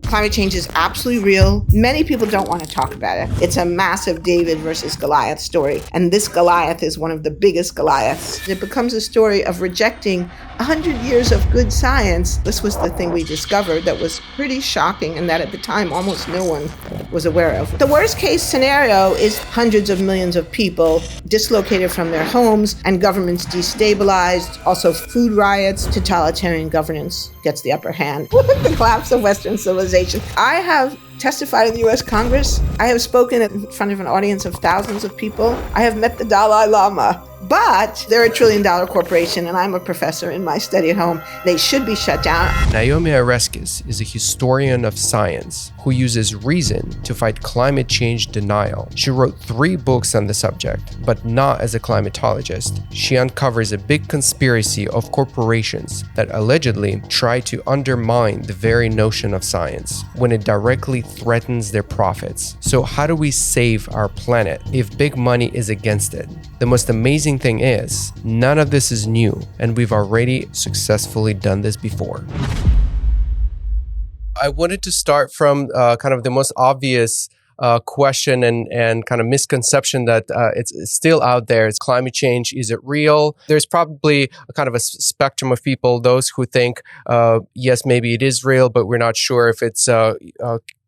Climate change is absolutely real. Many people don't want to talk about it. It's a massive David versus Goliath story. And this Goliath is one of the biggest Goliaths. It becomes a story of rejecting 100 years of good science. This was the thing we discovered that was pretty shocking and that at the time almost no one was aware of. The worst case scenario is hundreds of millions of people dislocated from their homes and governments destabilized. Also food riots, totalitarian governance gets the upper hand. The collapse of Western civilization. I have testified in the U.S. Congress. I have spoken in front of an audience of thousands of people. I have met the Dalai Lama. But they're a $1 trillion corporation, and I'm a professor in my study at home. They should be shut down. Naomi ORESKES is a historian of science who uses reason to fight climate change denial. She wrote 3 books on the subject, but not as a climatologist. She uncovers a big conspiracy of corporations that allegedly try to undermine the very notion of science when it directly threatens their profits. So how do we save our planet if big money is against it? The most amazing thing is, none of this is new, and we've already successfully done this before. I wanted to start from kind of the most obvious question and kind of misconception that it's still out there. It's climate change. Is it real? There's probably a kind of a spectrum of people, those who think, yes, maybe it is real, but we're not sure if it's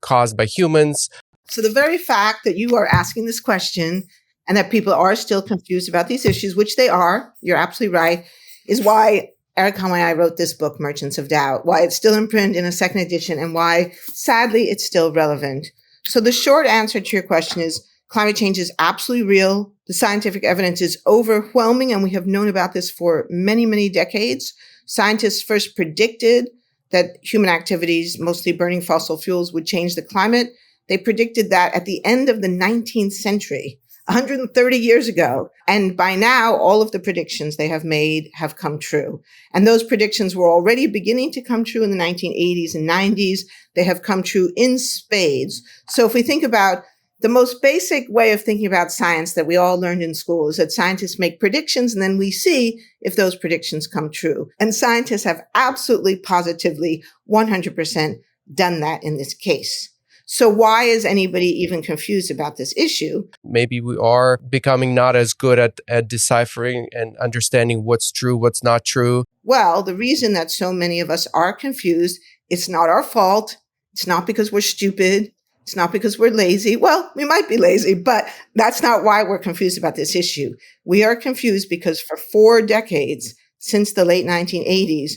caused by humans. So the very fact that you are asking this question and that people are still confused about these issues, which they are, you're absolutely right, is why ERIK and I wrote this book, Merchants of Doubt, why it's still in print in a second edition, and why, sadly, it's still relevant. So the short answer to your question is climate change is absolutely real. The scientific evidence is overwhelming, and we have known about this for many, many decades. Scientists first predicted that human activities, mostly burning fossil fuels, would change the climate. They predicted that at the end of the 19th century. 130 years ago. And by now, all of the predictions they have made have come true. And those predictions were already beginning to come true in the 1980s and 90s. They have come true in spades. So if we think about the most basic way of thinking about science that we all learned in school is that scientists make predictions and then we see if those predictions come true. And scientists have absolutely, positively, 100% done that in this case. So why is anybody even confused about this issue? Maybe we are becoming not as good at deciphering and understanding what's true, what's not true. Well, the reason that so many of us are confused, it's not our fault. It's not because we're stupid. It's not because we're lazy. Well, we might be lazy, but that's not why we're confused about this issue. We are confused because for 4 decades, since the late 1980s,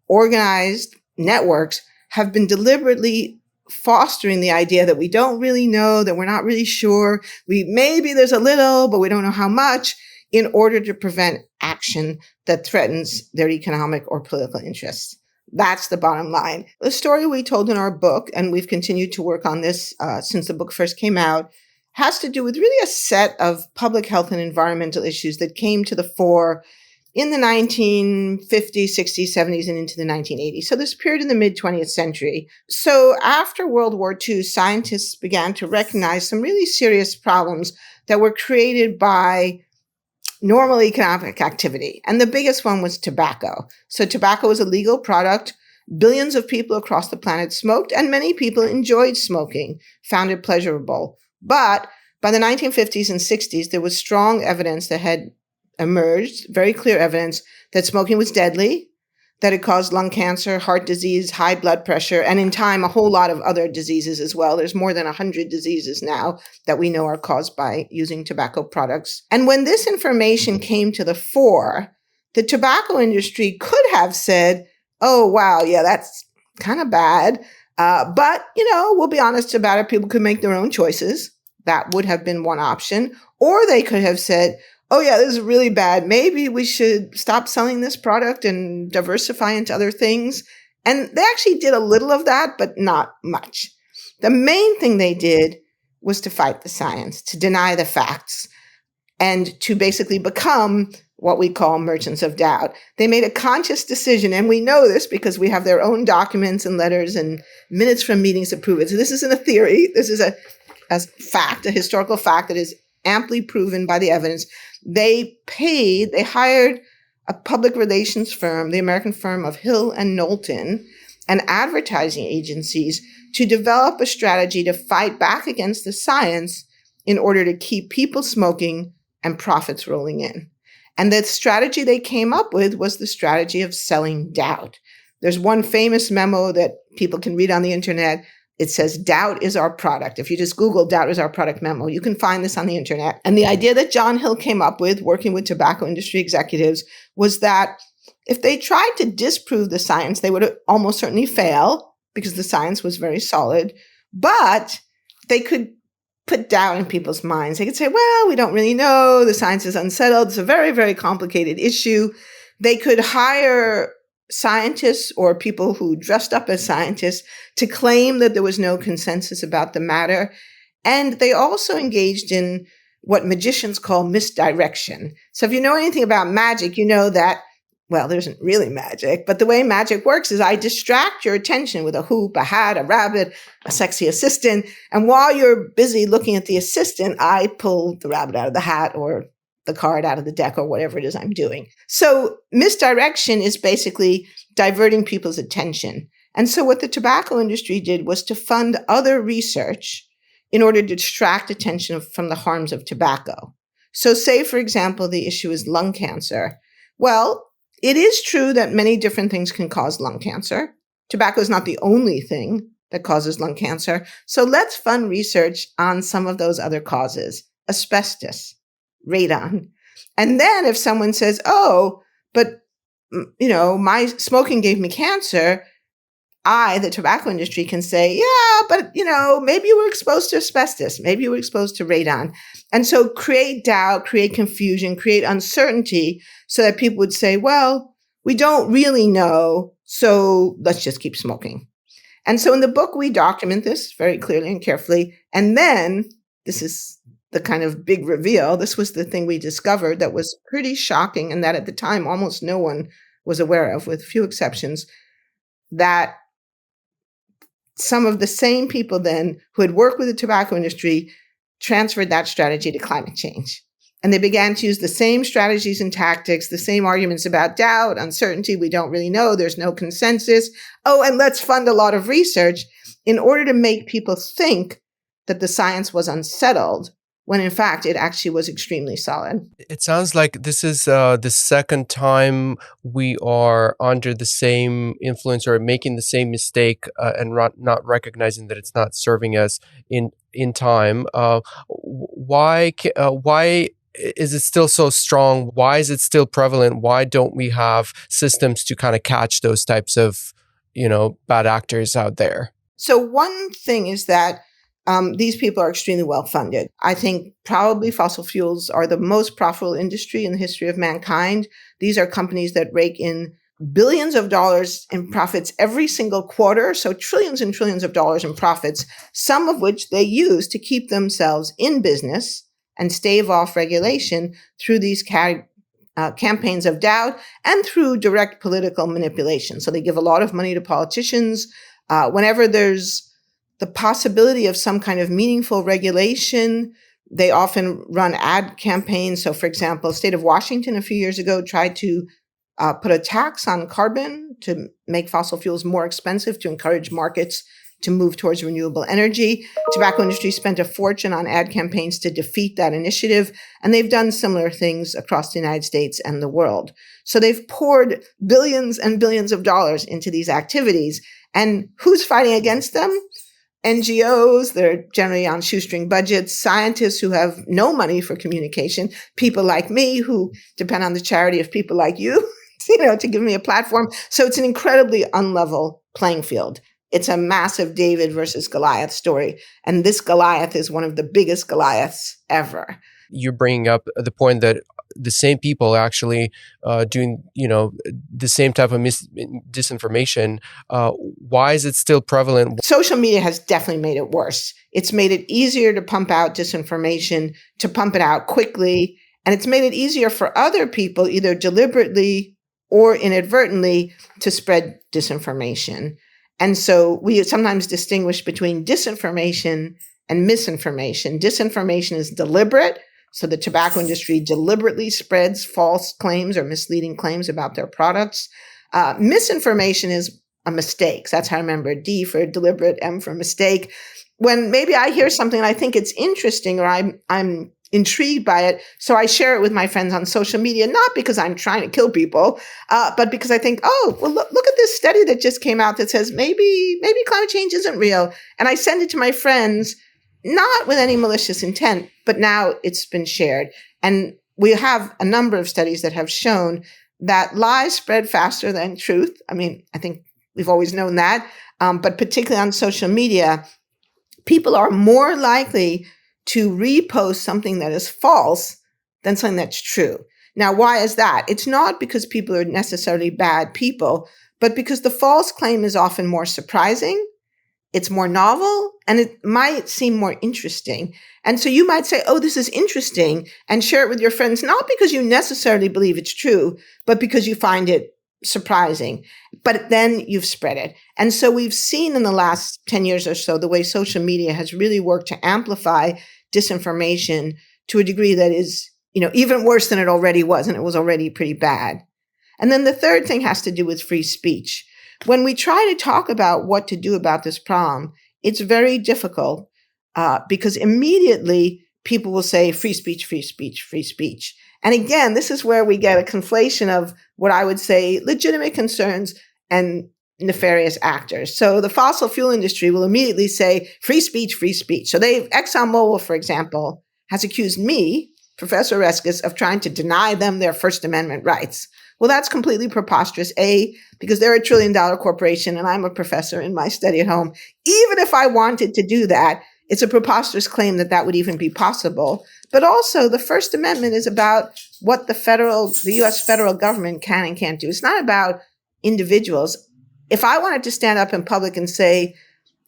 organized networks have been deliberately fostering the idea that we don't really know, that we're not really sure. Maybe there's a little, but we don't know how much, in order to prevent action that threatens their economic or political interests. That's the bottom line. The story we told in our book, and we've continued to work on this since the book first came out, has to do with really a set of public health and environmental issues that came to the fore in the 1950s, 60s, 70s, and into the 1980s. So this period in the mid-20th century. So after World War II, scientists began to recognize some really serious problems that were created by normal economic activity. And the biggest one was tobacco. So tobacco was a legal product. Billions of people across the planet smoked, and many people enjoyed smoking, found it pleasurable. But by the 1950s and 60s, there was strong evidence that had emerged, very clear evidence, that smoking was deadly, that it caused lung cancer, heart disease, high blood pressure, and in time, a whole lot of other diseases as well. There's more than 100 diseases now that we know are caused by using tobacco products. And when this information came to the fore, the tobacco industry could have said, oh, wow, yeah, that's kind of bad. But, we'll be honest about it. People could make their own choices. That would have been one option. Or they could have said, oh, yeah, this is really bad. Maybe we should stop selling this product and diversify into other things. And they actually did a little of that, but not much. The main thing they did was to fight the science, to deny the facts, and to basically become what we call merchants of doubt. They made a conscious decision, and we know this because we have their own documents and letters and minutes from meetings to prove it. So this isn't a theory. This is a fact, a historical fact that is amply proven by the evidence. They hired a public relations firm, the American firm of Hill and Knowlton, and advertising agencies to develop a strategy to fight back against the science in order to keep people smoking and profits rolling in. And the strategy they came up with was the strategy of selling doubt. There's one famous memo that people can read on the internet. It says, doubt is our product. If you just Google doubt is our product memo, you can find this on the internet. And the idea that John Hill came up with, working with tobacco industry executives, was that if they tried to disprove the science, they would almost certainly fail because the science was very solid. But they could put doubt in people's minds. They could say, well, we don't really know. The science is unsettled. It's a very, very complicated issue. They could hire scientists or people who dressed up as scientists to claim that there was no consensus about the matter. And they also engaged in what magicians call misdirection. So if you know anything about magic, you know that, well, there isn't really magic, but the way magic works is I distract your attention with a hoop, a hat, a rabbit, a sexy assistant. And while you're busy looking at the assistant, I pull the rabbit out of the hat or the card out of the deck or whatever it is I'm doing. So misdirection is basically diverting people's attention. And so what the tobacco industry did was to fund other research in order to distract attention from the harms of tobacco. So say, for example, the issue is lung cancer. Well, it is true that many different things can cause lung cancer. Tobacco is not the only thing that causes lung cancer. So let's fund research on some of those other causes. Asbestos, radon. And then if someone says, oh, but my smoking gave me cancer, the tobacco industry, can say, yeah, but maybe you were exposed to asbestos, maybe you were exposed to radon. And so create doubt, create confusion, create uncertainty so that people would say, well, we don't really know, so let's just keep smoking. And so in the book, we document this very clearly and carefully. And then this is the kind of big reveal. This was the thing we discovered that was pretty shocking and that at the time almost no one was aware of, with few exceptions, that some of the same people then who had worked with the tobacco industry transferred that strategy to climate change. And they began to use the same strategies and tactics, the same arguments about doubt, uncertainty, we don't really know, there's no consensus. Oh, and let's fund a lot of research in order to make people think that the science was unsettled, when in fact it actually was extremely solid. It sounds like this is the second time we are under the same influence or making the same mistake and not recognizing that it's not serving us in time. Why is it still so strong? Why is it still prevalent? Why don't we have systems to kind of catch those types of bad actors out there? So one thing is that these people are extremely well funded. I think probably fossil fuels are the most profitable industry in the history of mankind. These are companies that rake in billions of dollars in profits every single quarter. So trillions and trillions of dollars in profits, some of which they use to keep themselves in business and stave off regulation through these campaigns of doubt and through direct political manipulation. So they give a lot of money to politicians. Whenever there's the possibility of some kind of meaningful regulation, they often run ad campaigns. So, for example, the state of Washington a few years ago tried to put a tax on carbon to make fossil fuels more expensive, to encourage markets to move towards renewable energy. Tobacco industry spent a fortune on ad campaigns to defeat that initiative, and they've done similar things across the United States and the world. So they've poured billions and billions of dollars into these activities. And who's fighting against them? NGOs, they're generally on shoestring budgets, scientists who have no money for communication, people like me who depend on the charity of people like you, to give me a platform. So it's an incredibly unlevel playing field. It's a massive David versus Goliath story. And this Goliath is one of the biggest Goliaths ever. You're bringing up the point that the same people actually doing, the same type of disinformation. Why is it still prevalent? Social media has definitely made it worse. It's made it easier to pump out disinformation, to pump it out quickly. And it's made it easier for other people, either deliberately or inadvertently, to spread disinformation. And so we sometimes distinguish between disinformation and misinformation. Disinformation is deliberate. So the tobacco industry deliberately spreads false claims or misleading claims about their products. Misinformation is a mistake. So that's how I remember D for deliberate, M for mistake. When maybe I hear something and I think it's interesting or I'm intrigued by it, so I share it with my friends on social media, not because I'm trying to kill people, but because I think, oh, well, look at this study that just came out that says maybe climate change isn't real. And I send it to my friends, not with any malicious intent, but now it's been shared. And we have a number of studies that have shown that lies spread faster than truth. I mean, I think we've always known that, but particularly on social media, people are more likely to repost something that is false than something that's true. Now, why is that? It's not because people are necessarily bad people, but because the false claim is often more surprising, it's more novel, and it might seem more interesting. And so you might say, oh, this is interesting, and share it with your friends, not because you necessarily believe it's true, but because you find it surprising. But then you've spread it. And so we've seen in the last 10 years or so the way social media has really worked to amplify disinformation to a degree that is, even worse than it already was, and it was already pretty bad. And then the third thing has to do with free speech. When we try to talk about what to do about this problem, it's very difficult because immediately people will say free speech, free speech, free speech. And again, this is where we get a conflation of what I would say legitimate concerns and nefarious actors. So the fossil fuel industry will immediately say free speech, free speech. So ExxonMobil, for example, has accused me, Professor ORESKES, of trying to deny them their First Amendment rights. Well, that's completely preposterous. A, because they're $1 trillion corporation and I'm a professor in my study at home. Even if I wanted to do that, it's a preposterous claim that would even be possible. But also, the First Amendment is about what the U.S. federal government can and can't do. It's not about individuals. If I wanted to stand up in public and say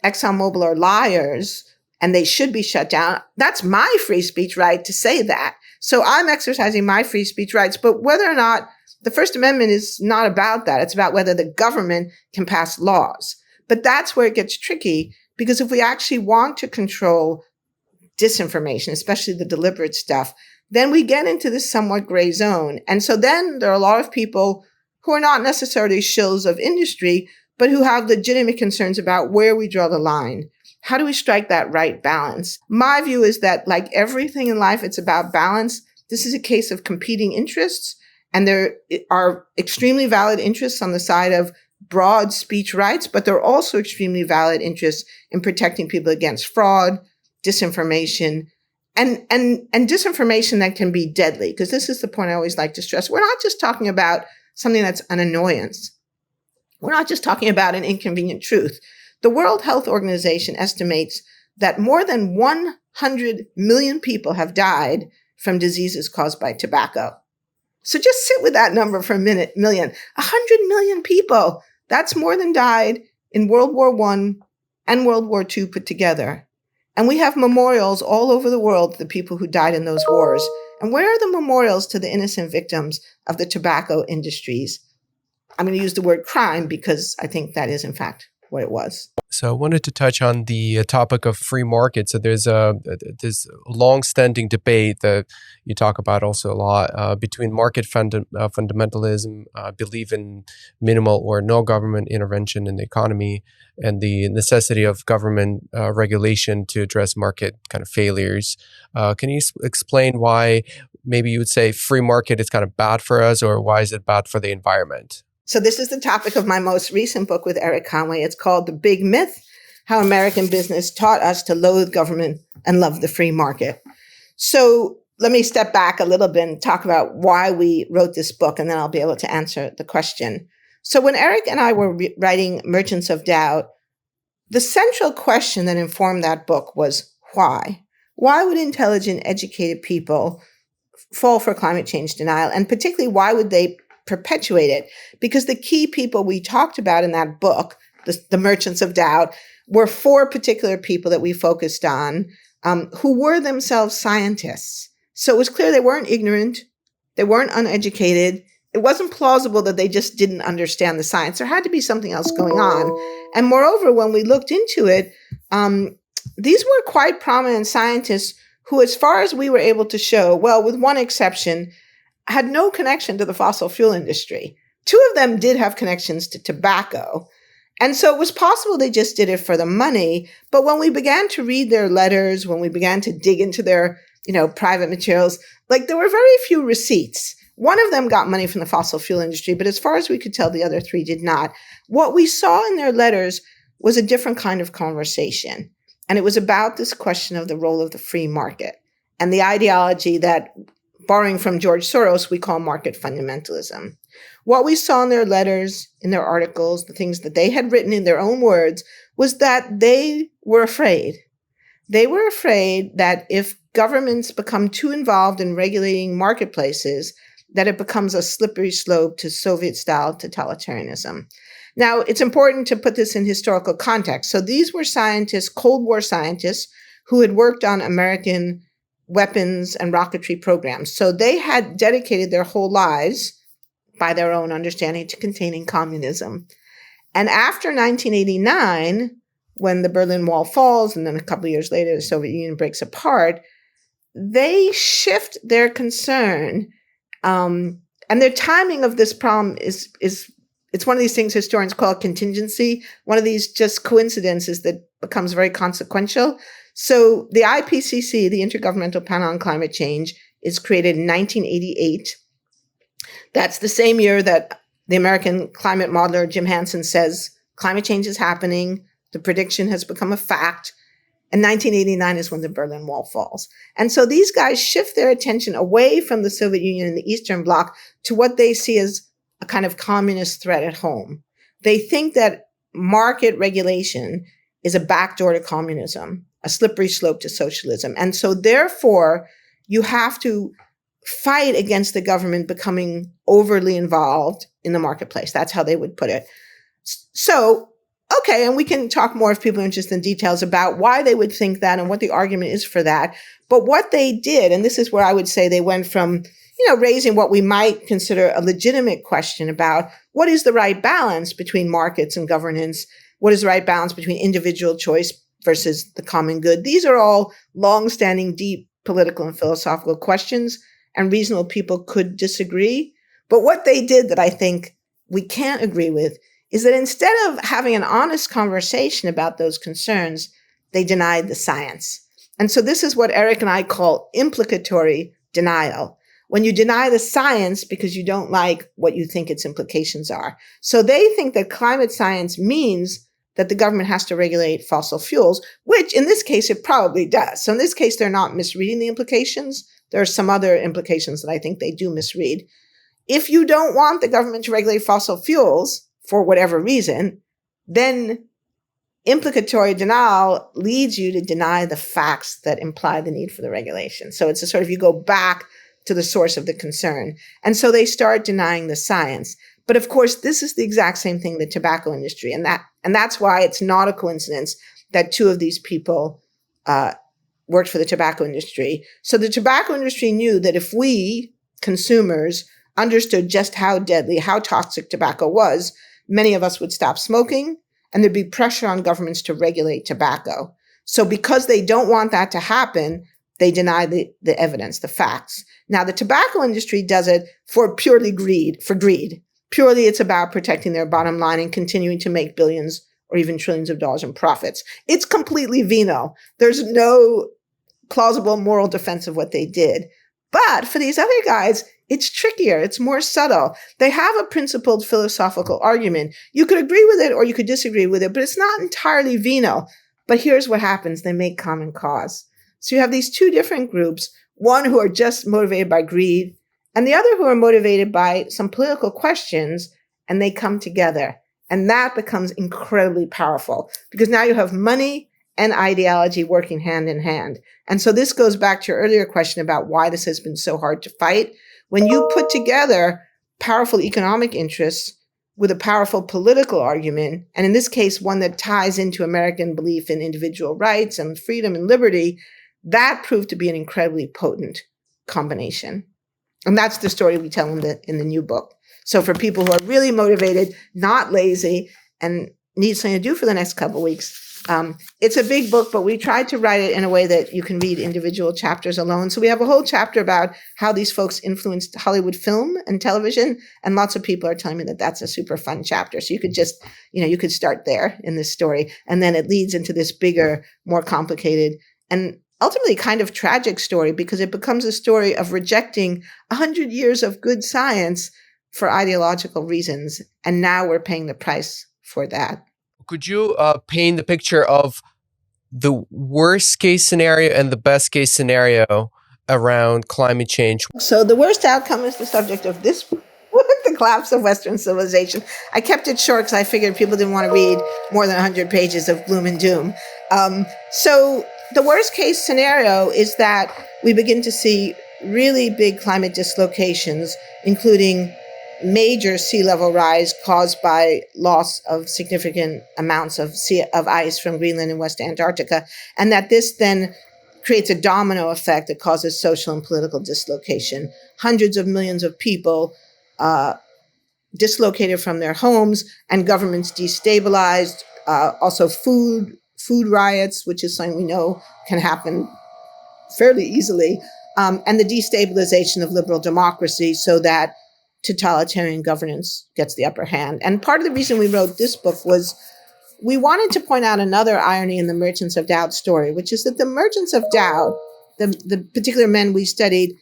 ExxonMobil are liars and they should be shut down, that's my free speech right to say that. So I'm exercising my free speech rights. But whether or not the First Amendment is not about that. It's about whether the government can pass laws. But that's where it gets tricky, because if we actually want to control disinformation, especially the deliberate stuff, then we get into this somewhat gray zone. And so then there are a lot of people who are not necessarily shills of industry, but who have legitimate concerns about where we draw the line. How do we strike that right balance? My view is that, like everything in life, it's about balance. This is a case of competing interests. And there are extremely valid interests on the side of broad speech rights, but there are also extremely valid interests in protecting people against fraud, disinformation, and disinformation that can be deadly. Because this is the point I always like to stress. We're not just talking about something that's an annoyance. We're not just talking about an inconvenient truth. The World Health Organization estimates that more than 100 million people have died from diseases caused by tobacco. So just sit with that number for a minute, million. 100 million people. That's more than died in World War I and World War II put together. And we have memorials all over the world to the people who died in those wars. And where are the memorials to the innocent victims of the tobacco industries? I'm going to use the word crime because I think that is, in fact, what it was. So I wanted to touch on the topic of free market. So there's this long-standing debate that you talk about also a lot between market fundamentalism, belief in minimal or no government intervention in the economy, and the necessity of government regulation to address market kind of failures. Can you explain why maybe you would say free market is kind of bad for us, or why is it bad for the environment? So this is the topic of my most recent book with ERIK Conway. It's called The Big Myth: How American Business Taught Us to Loathe Government and Love the Free Market. So let me step back a little bit and talk about why we wrote this book, and then I'll be able to answer the question. So when ERIK and I were writing Merchants of Doubt, the central question that informed that book was why? Why would intelligent, educated people fall for climate change denial? And particularly, why would they perpetuate it? Because the key people we talked about in that book, the Merchants of Doubt, were 4 particular people that we focused on who were themselves scientists. So it was clear they weren't ignorant, they weren't uneducated. It wasn't plausible that they just didn't understand the science. There had to be something else going on. And moreover, when we looked into it, these were quite prominent scientists who, as far as we were able to show, well, with one exception, had no connection to the fossil fuel industry. 2 of them did have connections to tobacco. And so it was possible they just did it for the money. But when we began to read their letters, when we began to dig into their, private materials, there were very few receipts. One of them got money from the fossil fuel industry, but as far as we could tell, the other three did not. What we saw in their letters was a different kind of conversation. And it was about this question of the role of the free market and the ideology that, borrowing from George Soros, we call market fundamentalism. What we saw in their letters, in their articles, the things that they had written in their own words, was that they were afraid. They were afraid that if governments become too involved in regulating marketplaces, that it becomes a slippery slope to Soviet-style totalitarianism. Now, it's important to put this in historical context. So these were scientists, Cold War scientists, who had worked on American weapons and rocketry programs. So they had dedicated their whole lives, by their own understanding, to containing communism. And after 1989, when the Berlin Wall falls, and then a couple of years later, the Soviet Union breaks apart, they shift their concern. And their timing of this problem is it's one of these things historians call contingency, one of these just coincidences that becomes very consequential. So the IPCC, the Intergovernmental Panel on Climate Change, is created in 1988. That's the same year that the American climate modeler Jim Hansen says climate change is happening. The prediction has become a fact. And 1989 is when the Berlin Wall falls. And so these guys shift their attention away from the Soviet Union and the Eastern Bloc to what they see as a kind of communist threat at home. They think that market regulation is a backdoor to communism, a slippery slope to socialism. And so therefore, you have to fight against the government becoming overly involved in the marketplace. That's how they would put it. So, okay, and we can talk more if people are interested in details about why they would think that and what the argument is for that. But what they did, and this is where I would say they went from, raising what we might consider a legitimate question about what is the right balance between markets and governance, what is the right balance between individual choice versus the common good. These are all long-standing, deep political and philosophical questions, and reasonable people could disagree. But what they did that I think we can't agree with is that instead of having an honest conversation about those concerns, they denied the science. And so this is what Erik and I call implicatory denial. When you deny the science because you don't like what you think its implications are. So they think that climate science means that the government has to regulate fossil fuels, which in this case, it probably does. So in this case, they're not misreading the implications. There are some other implications that I think they do misread. If you don't want the government to regulate fossil fuels for whatever reason, then implicatory denial leads you to deny the facts that imply the need for the regulation. So it's a sort of, you go back to the source of the concern. And so they start denying the science. But of course, this is the exact same thing, the tobacco industry. And that's why it's not a coincidence that two of these people worked for the tobacco industry. So the tobacco industry knew that if we, consumers, understood just how deadly, how toxic tobacco was, many of us would stop smoking, and there'd be pressure on governments to regulate tobacco. So because they don't want that to happen, they deny the evidence, the facts. Now, the tobacco industry does it for purely greed. Purely, it's about protecting their bottom line and continuing to make billions or even trillions of dollars in profits. It's completely venal. There's no plausible moral defense of what they did. But for these other guys, it's trickier. It's more subtle. They have a principled philosophical argument. You could agree with it or you could disagree with it, but it's not entirely venal. But here's what happens. They make common cause. So you have these two different groups, one who are just motivated by greed and the other who are motivated by some political questions, and they come together. And that becomes incredibly powerful because now you have money and ideology working hand in hand. And so this goes back to your earlier question about why this has been so hard to fight. When you put together powerful economic interests with a powerful political argument, and in this case, one that ties into American belief in individual rights and freedom and liberty, that proved to be an incredibly potent combination. And that's the story we tell in the new book. So for people who are really motivated, not lazy, and need something to do for the next couple of weeks, It's a big book, but we tried to write it in a way that you can read individual chapters alone. So we have a whole chapter about how these folks influenced Hollywood film and television. And lots of people are telling me that that's a super fun chapter. So you could just, you could start there in this story. And then it leads into this bigger, more complicated, and ultimately kind of tragic story, because it becomes a story of rejecting 100 years of good science for ideological reasons. And now we're paying the price for that. Could you paint the picture of the worst case scenario and the best case scenario around climate change? So the worst outcome is the subject of this book, The Collapse of Western Civilization. I kept it short because I figured people didn't want to read more than 100 pages of gloom and doom. So the worst case scenario is that we begin to see really big climate dislocations, including major sea level rise caused by loss of significant amounts of ice from Greenland and West Antarctica, and that this then creates a domino effect that causes social and political dislocation. Hundreds of millions of people dislocated from their homes, and governments destabilized. Also food riots, which is something we know can happen fairly easily, and the destabilization of liberal democracy so that totalitarian governance gets the upper hand. And part of the reason we wrote this book was we wanted to point out another irony in the Merchants of Doubt story, which is that the Merchants of Doubt, the particular men we studied,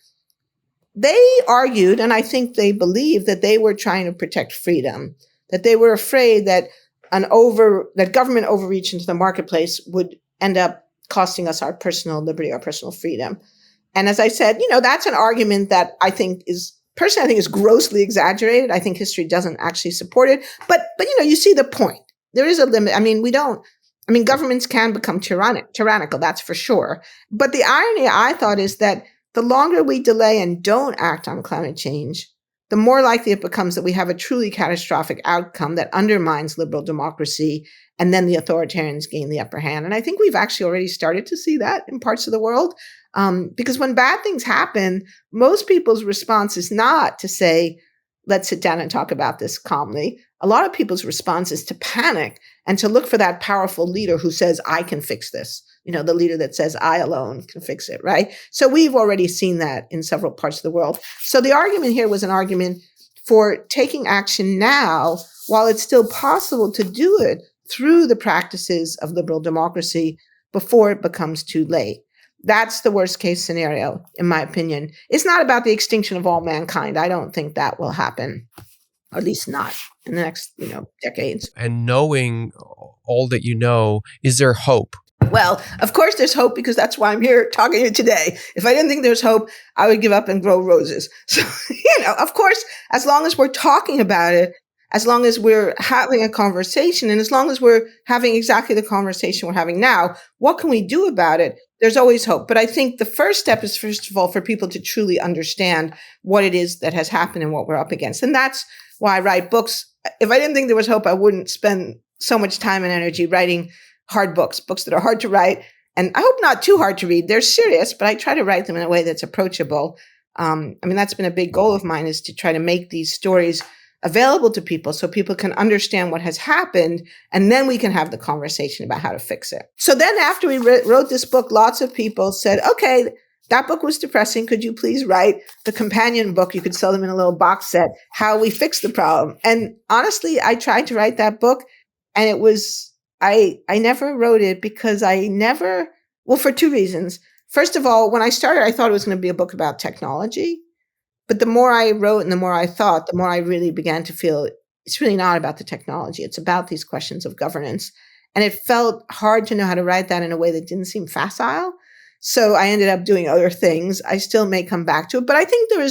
they argued, and I think they believed, that they were trying to protect freedom, that they were afraid that that government overreach into the marketplace would end up costing us our personal liberty, our personal freedom. And as I said, that's an argument that I think is grossly exaggerated. I think history doesn't actually support it. But you see the point. There is a limit. Governments can become tyrannical, that's for sure. But the irony, I thought, is that the longer we delay and don't act on climate change, the more likely it becomes that we have a truly catastrophic outcome that undermines liberal democracy, and then the authoritarians gain the upper hand. And I think we've actually already started to see that in parts of the world. Because when bad things happen, most people's response is not to say, let's sit down and talk about this calmly. A lot of people's response is to panic and to look for that powerful leader who says, I can fix this. The leader that says, I alone can fix it, right? So we've already seen that in several parts of the world. So the argument here was an argument for taking action now while it's still possible to do it through the practices of liberal democracy before it becomes too late. That's the worst case scenario, in my opinion. It's not about the extinction of all mankind. I don't think that will happen, or at least not in the next, decades. And knowing all that you know, is there hope? Well, of course there's hope, because that's why I'm here talking to you today. If I didn't think there's hope, I would give up and grow roses. So, of course, as long as we're talking about it, as long as we're having a conversation, and as long as we're having exactly the conversation we're having now, what can we do about it? There's always hope. But I think the first step is, first of all, for people to truly understand what it is that has happened and what we're up against. And that's why I write books. If I didn't think there was hope, I wouldn't spend so much time and energy writing hard books that are hard to write. And I hope not too hard to read. They're serious, but I try to write them in a way that's approachable. That's been a big goal of mine, is to try to make these stories available to people so people can understand what has happened, and then we can have the conversation about how to fix it. So then after we wrote this book, lots of people said, okay, that book was depressing. Could you please write the companion book? You could sell them in a little box set, How We Fix the Problem. And honestly, I tried to write that book, and it was, I never wrote it because for two reasons. First of all, when I started, I thought it was going to be a book about technology. But the more I wrote and the more I thought, the more I really began to feel it's really not about the technology. It's about these questions of governance. And it felt hard to know how to write that in a way that didn't seem facile. So I ended up doing other things. I still may come back to it. But I think there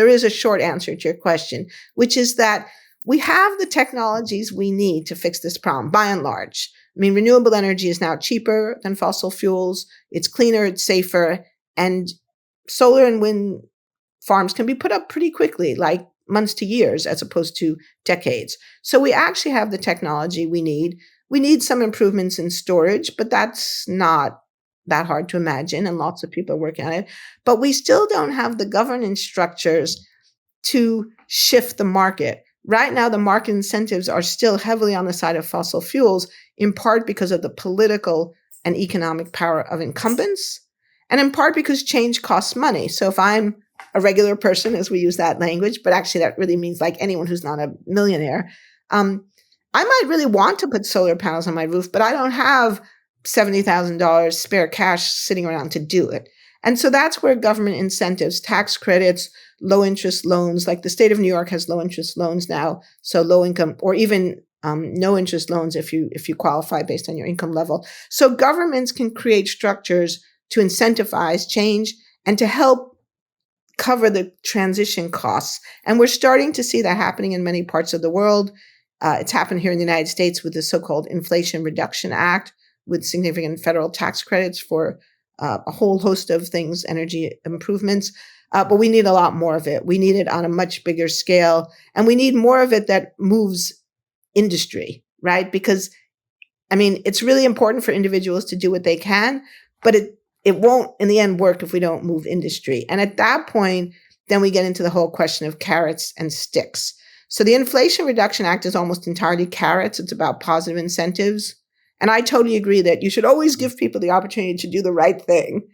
is a short answer to your question, which is that we have the technologies we need to fix this problem, by and large. Renewable energy is now cheaper than fossil fuels. It's cleaner, it's safer. And solar and wind farms can be put up pretty quickly, like months to years, as opposed to decades. So we actually have the technology we need. We need some improvements in storage, but that's not that hard to imagine, and lots of people are working on it. But we still don't have the governance structures to shift the market. Right now, the market incentives are still heavily on the side of fossil fuels, in part because of the political and economic power of incumbents, and in part because change costs money. So if I'm a regular person, as we use that language, but actually that really means like anyone who's not a millionaire, I might really want to put solar panels on my roof, but I don't have $70,000 spare cash sitting around to do it. And so that's where government incentives, tax credits, low interest loans, like the state of New York has low interest loans now, so low income or even no interest loans if you qualify based on your income level. So governments can create structures to incentivize change and to help cover the transition costs. And we're starting to see that happening in many parts of the world. It's happened here in the United States with the so-called Inflation Reduction Act, with significant federal tax credits for a whole host of things, energy improvements. But we need a lot more of it. We need it on a much bigger scale. And we need more of it that moves industry, right? Because, I mean, it's really important for individuals to do what they can, but it won't in the end work if we don't move industry. And at that point, then we get into the whole question of carrots and sticks. So the Inflation Reduction Act is almost entirely carrots. It's about positive incentives. And I totally agree that you should always give people the opportunity to do the right thing.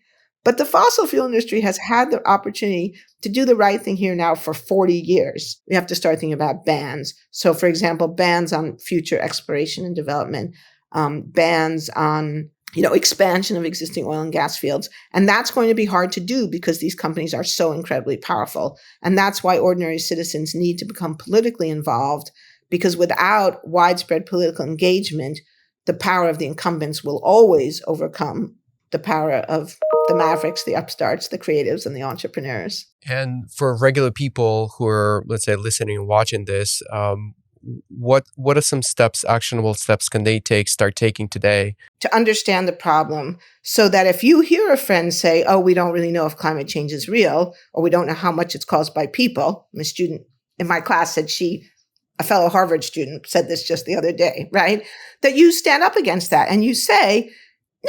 But the fossil fuel industry has had the opportunity to do the right thing here now for 40 years. We have to start thinking about bans. So, for example, bans on future exploration and development, bans on expansion of existing oil and gas fields. And that's going to be hard to do because these companies are so incredibly powerful. And that's why ordinary citizens need to become politically involved, because without widespread political engagement, the power of the incumbents will always overcome the power of the mavericks, the upstarts, the creatives, and the entrepreneurs. And for regular people who are, let's say, listening and watching this, what are some actionable steps can they start taking today? To understand the problem, so that if you hear a friend say, oh, we don't really know if climate change is real, or we don't know how much it's caused by people. A student in my class said a fellow Harvard student said this just the other day, right? That you stand up against that and you say,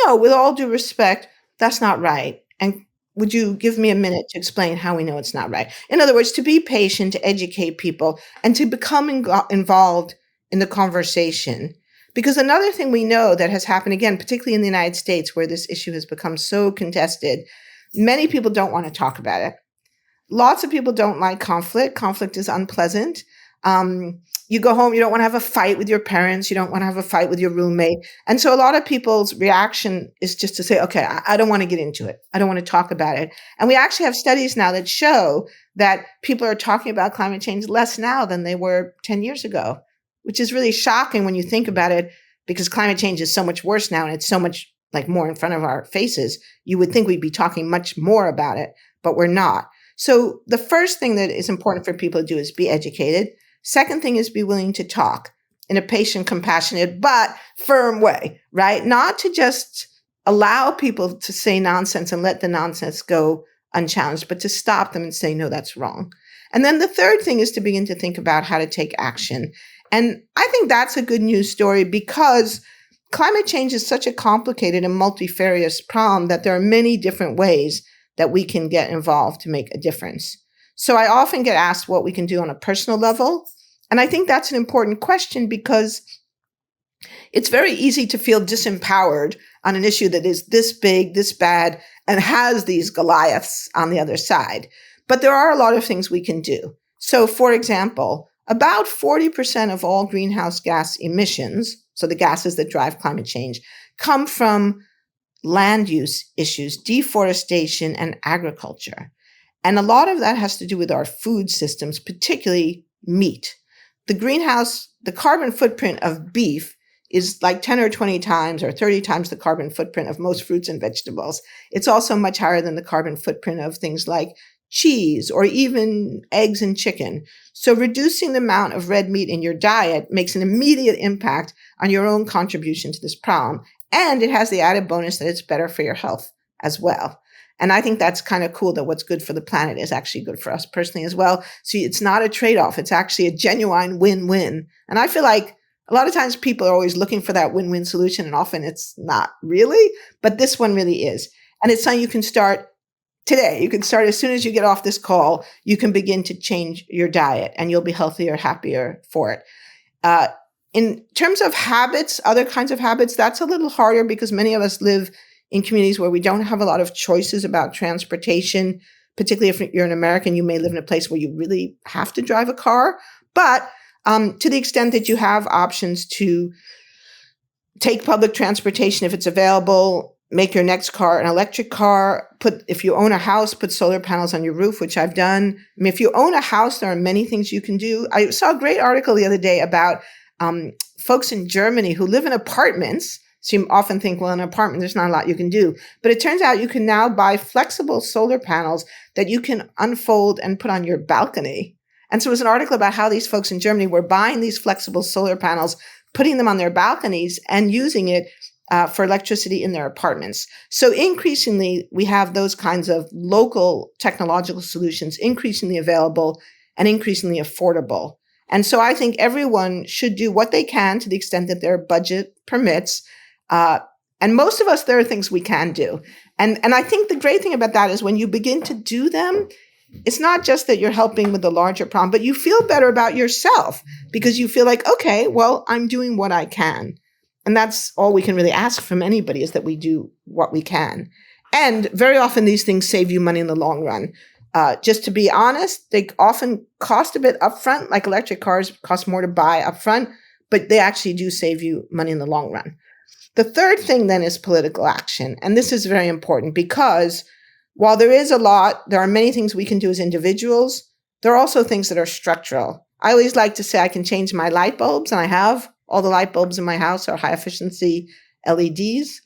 no, with all due respect, that's not right. And would you give me a minute to explain how we know it's not right? In other words, to be patient, to educate people, and to become involved in the conversation. Because another thing we know that has happened, again, particularly in the United States, where this issue has become so contested, many people don't want to talk about it. Lots of people don't like conflict. Conflict is unpleasant. You go home, you don't want to have a fight with your parents. You don't want to have a fight with your roommate. And so a lot of people's reaction is just to say, okay, I don't want to get into it. I don't want to talk about it. And we actually have studies now that show that people are talking about climate change less now than they were 10 years ago, which is really shocking when you think about it, because climate change is so much worse now and it's so much like more in front of our faces. You would think we'd be talking much more about it, but we're not. So the first thing that is important for people to do is be educated. Second thing is be willing to talk in a patient, compassionate, but firm way, right? Not to just allow people to say nonsense and let the nonsense go unchallenged, but to stop them and say, no, that's wrong. And then the third thing is to begin to think about how to take action. And I think that's a good news story, because climate change is such a complicated and multifarious problem that there are many different ways that we can get involved to make a difference. So I often get asked what we can do on a personal level. And I think that's an important question, because it's very easy to feel disempowered on an issue that is this big, this bad, and has these Goliaths on the other side. But there are a lot of things we can do. So, for example, about 40% of all greenhouse gas emissions, so the gases that drive climate change, come from land use issues, deforestation, and agriculture. And a lot of that has to do with our food systems, particularly meat. The carbon footprint of beef is like 10 or 20 times or 30 times the carbon footprint of most fruits and vegetables. It's also much higher than the carbon footprint of things like cheese or even eggs and chicken. So reducing the amount of red meat in your diet makes an immediate impact on your own contribution to this problem. And it has the added bonus that it's better for your health as well. And I think that's kind of cool, that what's good for the planet is actually good for us personally as well. So it's not a trade-off. It's actually a genuine win-win. And I feel like a lot of times people are always looking for that win-win solution, and often it's not really, but this one really is. And it's something you can start Today, you can start as soon as you get off this call, you can begin to change your diet and you'll be healthier, happier for it. In terms of habits, other kinds of habits, that's a little harder because many of us live in communities where we don't have a lot of choices about transportation. Particularly if you're an American, you may live in a place where you really have to drive a car. But to the extent that you have options to take public transportation if it's available, make your next car an electric car, if you own a house, put solar panels on your roof, which I've done. I mean, if you own a house, there are many things you can do. I saw a great article the other day about folks in Germany who live in apartments. So you often think, well, in an apartment, there's not a lot you can do. But it turns out you can now buy flexible solar panels that you can unfold and put on your balcony. And so it was an article about how these folks in Germany were buying these flexible solar panels, putting them on their balconies and using it for electricity in their apartments. So increasingly, we have those kinds of local technological solutions increasingly available and increasingly affordable. And so I think everyone should do what they can to the extent that their budget permits. And most of us, there are things we can do. And I think the great thing about that is when you begin to do them, it's not just that you're helping with the larger problem, but you feel better about yourself because you feel like, okay, well, I'm doing what I can. And that's all we can really ask from anybody is that we do what we can. And very often these things save you money in the long run. Just to be honest, they often cost a bit upfront, like electric cars cost more to buy upfront, but they actually do save you money in the long run. The third thing then is political action. And this is very important because while there are many things we can do as individuals, there are also things that are structural. I always like to say I can change my light bulbs, and I have. All the light bulbs in my house are high efficiency LEDs,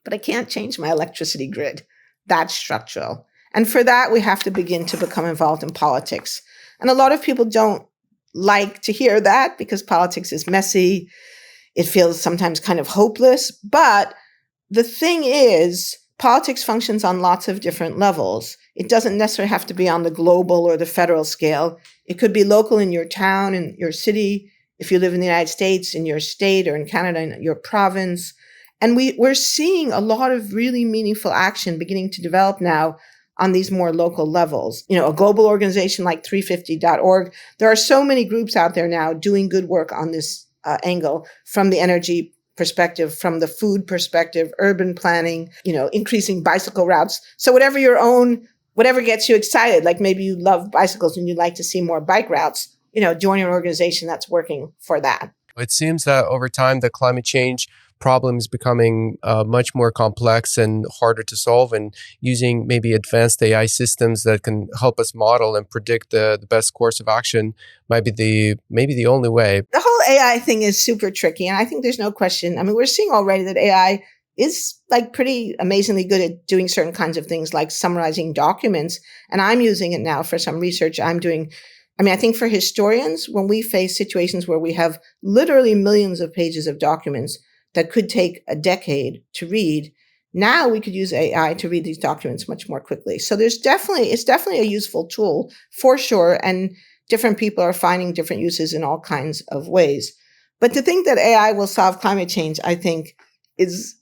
but I can't change my electricity grid. That's structural. And for that, we have to begin to become involved in politics. And a lot of people don't like to hear that because politics is messy. It feels sometimes kind of hopeless. But the thing is, politics functions on lots of different levels. It doesn't necessarily have to be on the global or the federal scale. It could be local in your town, in your city. If you live in the United States, in your state, or in Canada, in your province. And we're seeing a lot of really meaningful action beginning to develop now on these more local levels. You know, a global organization like 350.org. There are so many groups out there now doing good work on this angle from the energy perspective, from the food perspective, urban planning, increasing bicycle routes. So whatever gets you excited, like maybe you love bicycles and you'd like to see more bike routes, join an organization that's working for that. It seems that over time, the climate change problem is becoming much more complex and harder to solve, and using maybe advanced AI systems that can help us model and predict the best course of action might be maybe the only way. The whole AI thing is super tricky, and I think there's no question. I mean, we're seeing already that AI is like pretty amazingly good at doing certain kinds of things like summarizing documents, and I'm using it now for some research I'm doing. I think for historians, when we face situations where we have literally millions of pages of documents that could take a decade to read, now we could use AI to read these documents much more quickly. So it's definitely a useful tool for sure. And different people are finding different uses in all kinds of ways. But to think that AI will solve climate change, I think is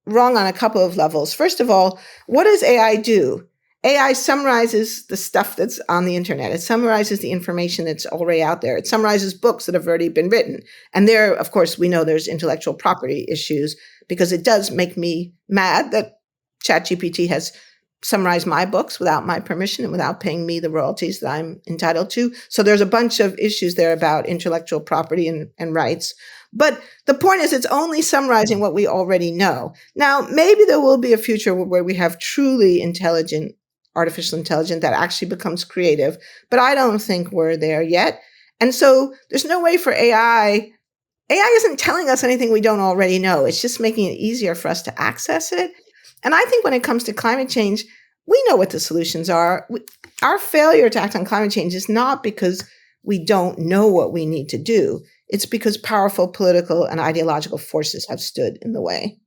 wrong on a couple of levels. First of all, what does AI do? AI summarizes the stuff that's on the internet. It summarizes the information that's already out there. It summarizes books that have already been written. And there, of course, we know there's intellectual property issues because it does make me mad that ChatGPT has summarized my books without my permission and without paying me the royalties that I'm entitled to. So there's a bunch of issues there about intellectual property and rights. But the point is, it's only summarizing what we already know. Now, maybe there will be a future where we have truly intelligent artificial intelligence that actually becomes creative, but I don't think we're there yet. And so there's no way for AI. AI isn't telling us anything we don't already know. It's just making it easier for us to access it. And I think when it comes to climate change, we know what the solutions are. Our failure to act on climate change is not because we don't know what we need to do. It's because powerful political and ideological forces have stood in the way.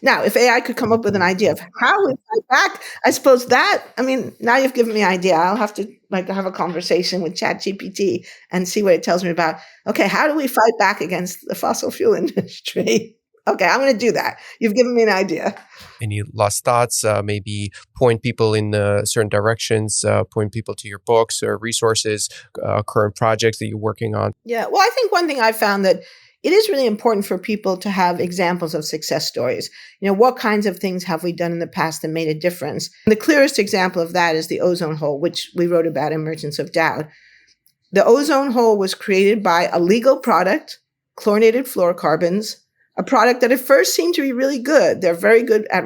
Now, if AI could come up with an idea of how we fight back, I suppose now you've given me an idea. I'll have to have a conversation with ChatGPT and see what it tells me about, okay, how do we fight back against the fossil fuel industry? Okay, I'm going to do that. You've given me an idea. Any last thoughts? Maybe point people in certain directions, point people to your books or resources, current projects that you're working on. Yeah, well, I think one thing I found that it is really important for people to have examples of success stories. What kinds of things have we done in the past that made a difference? And the clearest example of that is the ozone hole, which we wrote about in Merchants of Doubt. The ozone hole was created by a legal product, chlorinated fluorocarbons, a product that at first seemed to be really good. They're very good at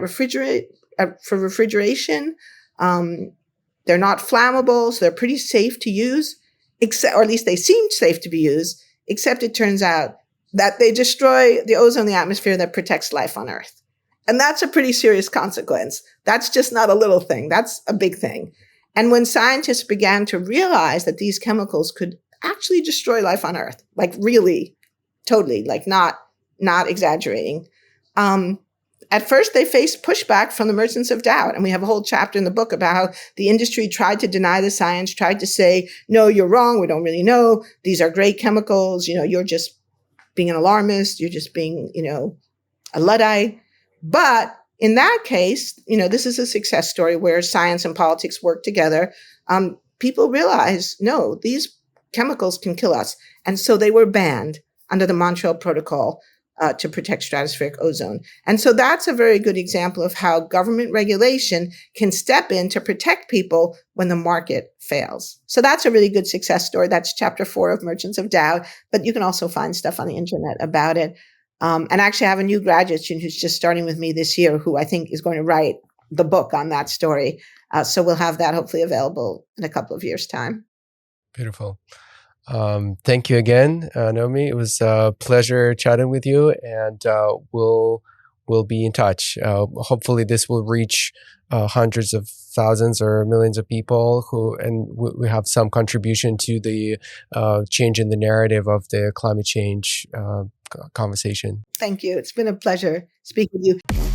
for refrigeration. They're not flammable, so they're pretty safe to use, or at least they seemed safe to be used, except it turns out that they destroy the ozone in the atmosphere that protects life on Earth. And that's a pretty serious consequence. That's just not a little thing. That's a big thing. And when scientists began to realize that these chemicals could actually destroy life on Earth, like really, totally, like not exaggerating, at first they faced pushback from the Merchants of Doubt. And we have a whole chapter in the book about how the industry tried to deny the science, tried to say, no, you're wrong. We don't really know. These are great chemicals. You're just being an alarmist. You're just being, a Luddite. But in that case, this is a success story where science and politics work together. People realize, no, these chemicals can kill us. And so they were banned under the Montreal Protocol to protect stratospheric ozone. And so that's a very good example of how government regulation can step in to protect people when the market fails. So that's a really good success story. That's chapter 4 of Merchants of Doubt, but you can also find stuff on the internet about it. And actually I have a new graduate student who's just starting with me this year who I think is going to write the book on that story. So we'll have that hopefully available in a couple of years' time. Beautiful. Thank you again, Naomi. It was a pleasure chatting with you, and we'll be in touch. Hopefully this will reach hundreds of thousands or millions of people and we have some contribution to the change in the narrative of the climate change conversation. Thank you. It's been a pleasure speaking with you.